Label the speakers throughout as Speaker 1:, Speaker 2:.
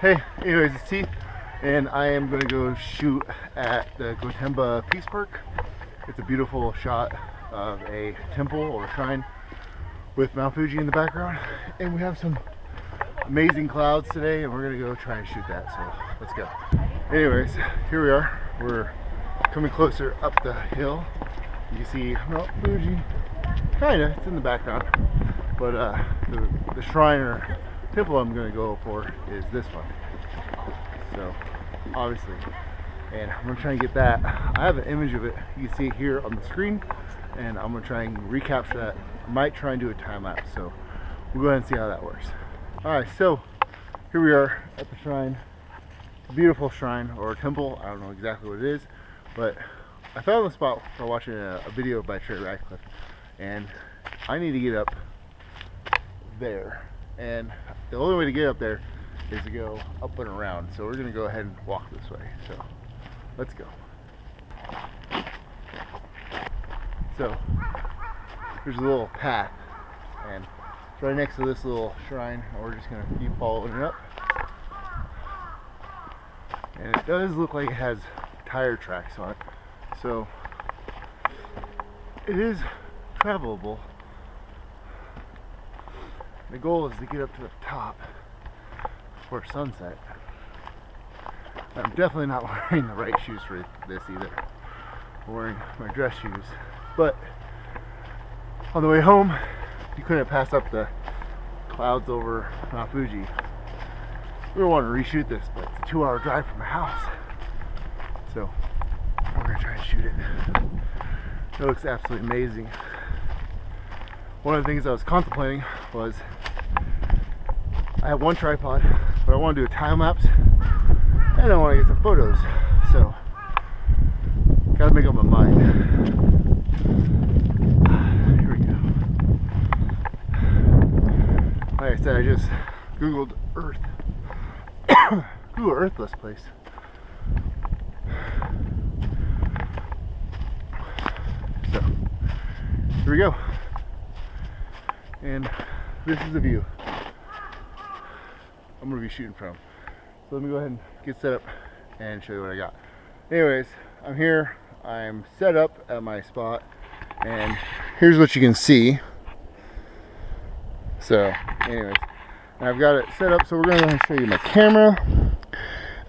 Speaker 1: Hey, anyways, it's T, and I am going to go shoot at the Gotemba Peace Park. It's a beautiful shot of a temple or shrine with Mount Fuji in the background, and we have some amazing clouds today, and we're going to go try and shoot that, so let's go. Anyways, here we are. We're coming closer up the hill. You can see Mount Fuji, kinda, it's in the background, but the shrine or temple I'm going to go for is this one. So obviously, and I'm going to try and get that. I have an image of it, you can see it here on the screen, and I'm going to try and recapture that. I might try and do a time lapse, so we'll go ahead and see how that works. Alright, so here we are at the shrine. Beautiful shrine or temple, I don't know exactly what it is, but I found the spot while watching a video by Trey Ratcliffe, and I need to get up there, and the only way to get up there is to go up and around, so we're going to go ahead and walk this way, so let's go. So there's a little path, and it's right next to this little shrine, and we're just going to keep following it up, and it does look like it has tire tracks on it, so it is travelable. The goal is to get up to the top for sunset. I'm definitely not wearing the right shoes for this either. I'm wearing my dress shoes. But on the way home, you couldn't pass up the clouds over Mount Fuji. We were wanting to reshoot this, but it's a 2-hour drive from my house. So we're gonna try and shoot it. It looks absolutely amazing. One of the things I was contemplating was I have one tripod, but I want to do a time lapse and I want to get some photos. So gotta make up my mind. Here we go. Like I said, I just Googled Earth. Google Earth this place. So here we go. And this is the view I'm going to be shooting from. So let me go ahead and get set up and show you what I got. Anyways, I'm here. I'm set up at my spot, and here's what you can see. So anyways, I've got it set up, so we're going to show you my camera. And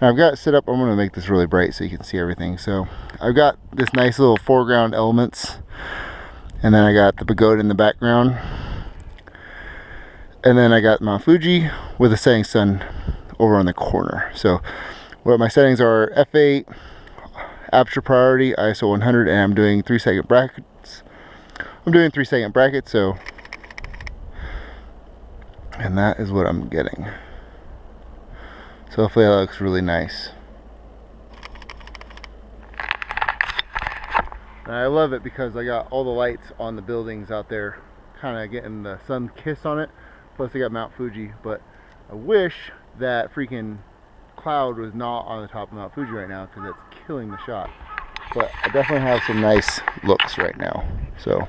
Speaker 1: I've got it set up. I'm going to make this really bright so you can see everything. So I've got this nice little foreground elements, and then I got the pagoda in the background. And then I got Mount Fuji with a setting sun over on the corner. So what my settings are: f8, aperture priority, ISO 100, and I'm doing 3-second brackets. I'm doing 3-second brackets, so, and that is what I'm getting. So hopefully that looks really nice. And I love it because I got all the lights on the buildings out there, kind of getting the sun kiss on it. Plus I got Mount Fuji, but I wish that freaking cloud was not on the top of Mount Fuji right now, because that's killing the shot. But I definitely have some nice looks right now. So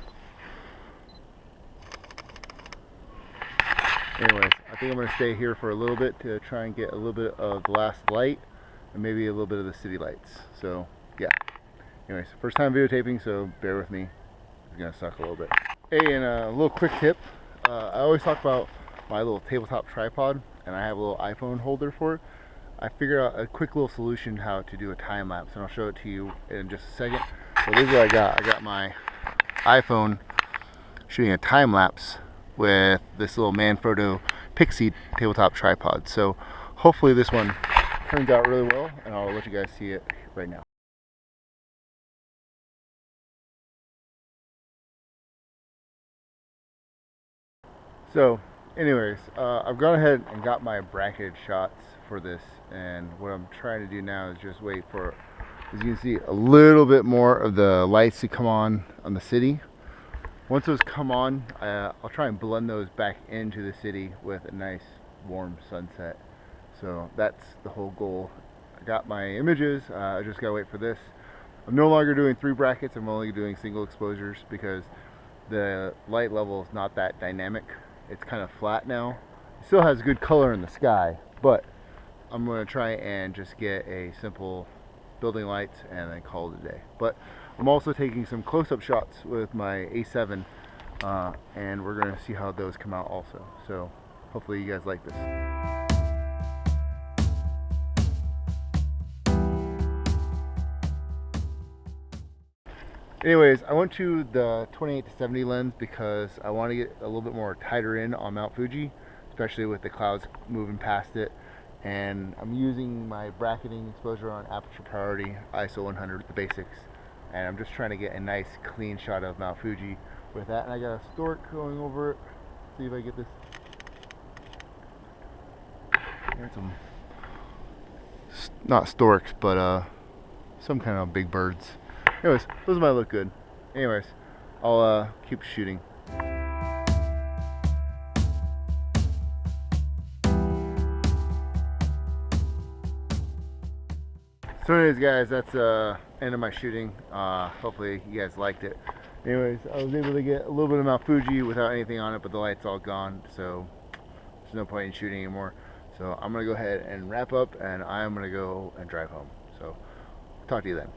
Speaker 1: anyways, I think I'm going to stay here for a little bit to try and get a little bit of the last light and maybe a little bit of the city lights. So yeah. Anyways, first time videotaping, so bear with me. It's going to suck a little bit. Hey, and a little quick tip. I always talk about my little tabletop tripod, and I have a little iPhone holder for it. I figured out a quick little solution how to do a time lapse, and I'll show it to you in just a second. So this is what I got. I got my iPhone shooting a time lapse with this little Manfrotto Pixie tabletop tripod. So hopefully this one turns out really well, and I'll let you guys see it right now. So anyways, I've gone ahead and got my bracketed shots for this, and what I'm trying to do now is just wait for, as you can see, a little bit more of the lights to come on the city. Once those come on, I'll try and blend those back into the city with a nice warm sunset. So that's the whole goal. I got my images, I just gotta wait for this. I'm no longer doing 3 brackets, I'm only doing single exposures because the light level is not that dynamic. It's kind of flat now. It still has good color in the sky, but I'm going to try and just get a simple building lights and then call it a day. But I'm also taking some close-up shots with my A7, and we're going to see how those come out also. So hopefully you guys like this. Anyways, I went to the 28-70 lens because I want to get a little bit more tighter in on Mount Fuji, especially with the clouds moving past it. And I'm using my bracketing exposure on aperture priority, ISO 100 with the basics. And I'm just trying to get a nice clean shot of Mount Fuji with that. And I got a stork going over it. See if I get this. There's some, not storks, but some kind of big birds. Anyways, those might look good. Anyways, I'll keep shooting. So anyways guys, that's end of my shooting. Hopefully you guys liked it. Anyways, I was able to get a little bit of Mount Fuji without anything on it, but the light's all gone, so there's no point in shooting anymore. So I'm gonna go ahead and wrap up, and I'm gonna go and drive home. So talk to you then.